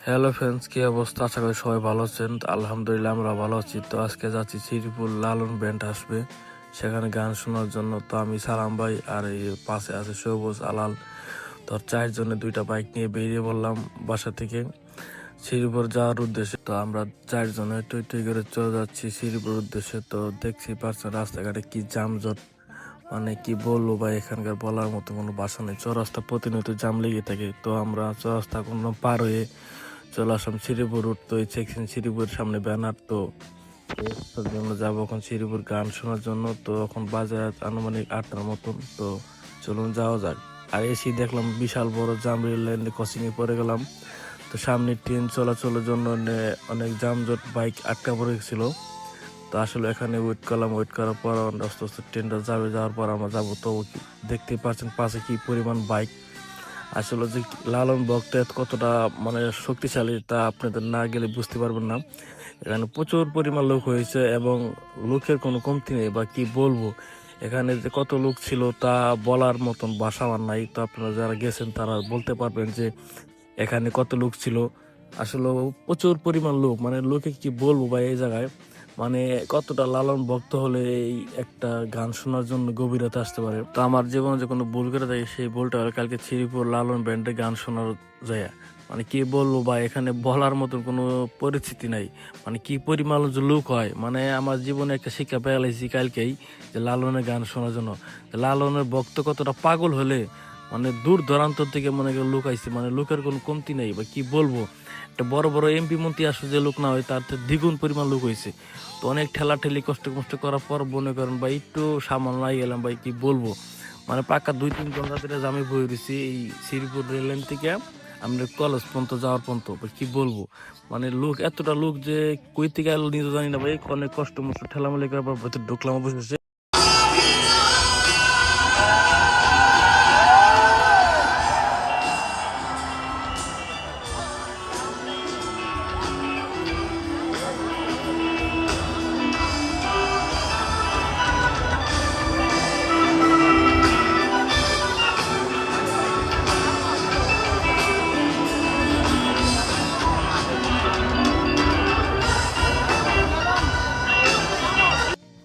Hello friends, কি অবস্থা? আশা করি সবাই ভালো আছেন। তো আলহামদুলিল্লাহ আমরা ভালো আছি। তো আজকে যাচ্ছি শ্রীপুর, লালন ব্যান্ড আসবে সেখানে গান শোনার জন্য। তো আমি সালাম ভাই আর এই পাশে আছে সবুজ, আলাল। তো চারজনে দুইটা বাইক নিয়ে বেরিয়ে পড়লাম বাসা থেকে শ্রীপুর যাওয়ার উদ্দেশ্যে। তো আমরা চারজনে টই টই করে চলে যাচ্ছি শ্রীপুর উদ্দেশ্যে। তো দেখছি পাচ্ছেন রাস্তাঘাটে কি যানজট, মানে কি বলবো ভাই, এখানকার বলার মতো কোনো ভাষা নেই। চৌরাস্তা প্রতিনিয়ত জাম লেগে থাকে। তো আমরা চৌরাস্তা কোনো পার হয়ে চলে আসলাম শ্রীপুর রুট। তো এই সেকশন শ্রীপুরের সামনে ব্যানার। তো এর জন্য যাবো এখন শ্রীপুর গান শোনার জন্য। তো এখন বাজে আনুমানিক 8টার মতন। তো চলুন যাওয়া যাক। আর এসে দেখলাম বিশাল বড় জাম, রেল লাইন ক্রসিং এ পড়ে গেলাম। তো সামনে ট্রেন চলাচলের জন্য অনেক যানজট, বাইক আটকা পড়ে গেছিল। তো আসলে এখানে ওয়েট করলাম, ওয়েট করার পর আস্তে আস্তে ট্রেনটা যাওয়ার পর আমরা যাবো। তো দেখতেই পাচ্ছেন পাশে কি পরিমাণ বাইক। আসলে যে লালন ভক্ত কতটা মানে শক্তিশালী তা আপনাদের না গেলে বুঝতে পারবেন না। এখানে প্রচুর পরিমাণ লোক হয়েছে এবং লোকের কোনো কমতি নেই, বা কি বলবো, এখানে যে কত লোক ছিল তা বলার মতন ভাষা আমার নাই। তো আপনারা যারা গেছেন তারা বলতে পারবেন যে এখানে কত লোক ছিল। আসলে প্রচুর পরিমাণ লোক, মানে লোকে কি বলবো ভাই এই জায়গায়, মানে কতটা লালন ভক্ত হলে এই একটা গান শোনার জন্য গভীরতা আসতে পারে। তো আমার জীবনে যে কোনো ভুল করে থাকে সেই ভুলটা হলো কালকে শ্রীপুর লালন ব্যান্ডে গান শোনার যায়। মানে কি বলবো ভাই, এখানে বলার মতন কোনো পরিস্থিতি নাই। মানে কি পরিমাণ যে লোক হয়, মানে আমার জীবনে একটা শিক্ষা পেয়ে গেছি কালকেই, যে লালনের গান শোনার জন্য। লালনের ভক্ত কতটা পাগল হলে মানে দূর দূরান্ত থেকে মনে করেন লোক আইছে, মানে লোকের কোনো কমতি নেই। বা কি বলবো, একটা বড় বড় এমপি মন্ত্রী আসলে যে লোক না হয় তার থেকে দ্বিগুণ পরিমাণ লোক হয়েছে। তো অনেক ঠেলা ঠেলি কষ্ট কষ্ট করার পর মনে করেন ভাই একটু সামাল গেলাম। ভাই কি বলবো, মানে পাক্কা 2-3 ঘন্টা ধরে জামে বয়ে রয়েছি এই শ্রীপুর রেল লাইন থেকে আমরা কলেজ পর্যন্ত যাওয়ার পর্যন্ত। ভাই কি বলবো, মানে লোক এতটা লোক যে কই থেকে এলো নিজে জানি না ভাই। অনেক কষ্ট মষ্ট ঠেলামেলি করার পর ভেতর ঢুকলাম অবশেষে।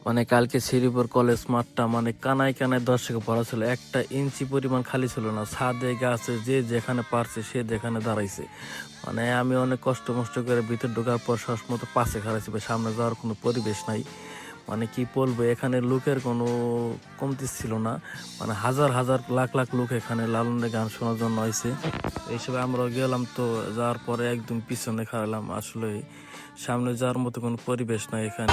মানে কালকে শ্রীপুর কলেজ মাঠটা মানে কানায় কানায় দর্শকে ভরা ছিল, 1 ইঞ্চি পরিমাণ খালি ছিল না। ছাদে গাছে যে যেখানে পারছে সে যেখানে দাঁড়াইছে। মানে আমি অনেক কষ্ট মষ্ট করে ভিতর ঢোকার পর শ্বাসমতো পাশে খারাইছি, সামনে যাওয়ার কোনো পরিবেশ নাই। মানে কি বলবো, এখানে লোকের কোনো কমতি ছিল না। মানে হাজার হাজার লাখ লাখ লোক এখানে লালনের গান শোনার জন্য হয়েছে। এইসবে আমরা গেলাম। তো যাওয়ার পরে একদম পিছনে খাওয়ালাম। আসলে সামনে যাওয়ার মতো কোনো পরিবেশ নাই এখানে।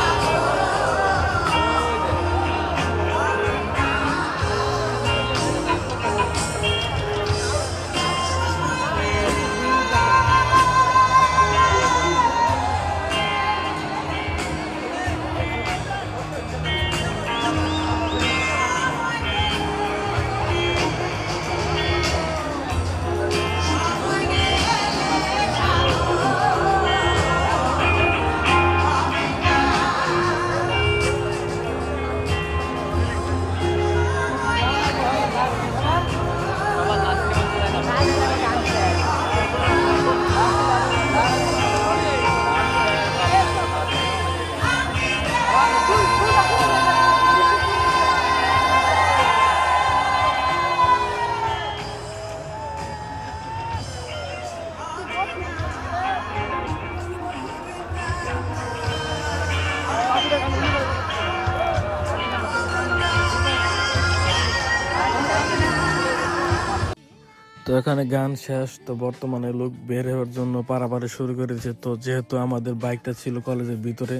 তো এখানে গান শেষ। তো বর্তমানে লোক বের হওয়ার জন্য পারাপারে শুরু করেছে। তো যেহেতু আমাদের বাইকটা ছিল কলেজের ভিতরে,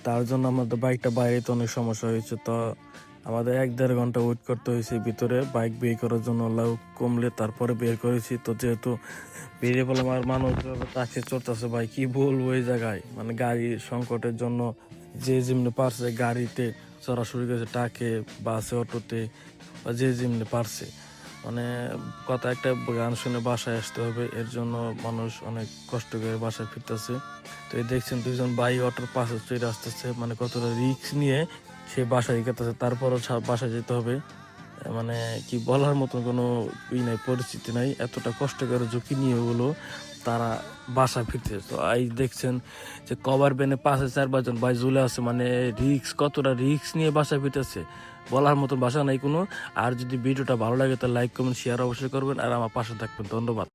তার জন্য আমাদের বাইকটা বাইরে তো অনেক সমস্যা হয়েছে। তো আমাদের 1-1.5 ঘন্টা ওয়েট করতে হয়েছে ভিতরে বাইক বের করার জন্য। লোক কমলে তারপরে বের করেছি। তো যেহেতু বেরিয়ে বললাম, আর মানুষ তাকে চড়তেছে ভাই কি বলবো এই জায়গায়, মানে গাড়ির সংকটের জন্য যে যেমনি পারছে গাড়িতে চড়া শুরু করেছে, ট্রাকে, বাসে, অটোতে, বা যে যেমনি পারছে। মানে কথা একটা, গান শুনে বাসায় আসতে হবে, এর জন্য মানুষ অনেক কষ্ট করে বাসায় ফিরতেছে। তো এই দেখছেন 2জন ভাই অটোর পাশে চলে আসতেছে, মানে কতটা রিস্ক নিয়ে সে বাসায় গেতেছে, তারপরও বাসায় যেতে হবে। মানে কি বলার মতন কোনো নাই, পরিস্থিতি নাই। এতটা কষ্ট করে ঝুঁকি নিয়ে ওগুলো তারা বাসা ফিরতে। তো এই দেখছেন যে কভার ভ্যানে 5-4 জন ভাই ঝুলে আছে, মানে কতটা রিক্স নিয়ে বাসা ফিরতেছে বলার মতন ভাষা নাই কোনো। আর যদি ভিডিওটা ভালো লাগে তাহলে লাইক কমেন্ট শেয়ার অবশ্যই করবেন আর আমার পাশে থাকবেন। ধন্যবাদ।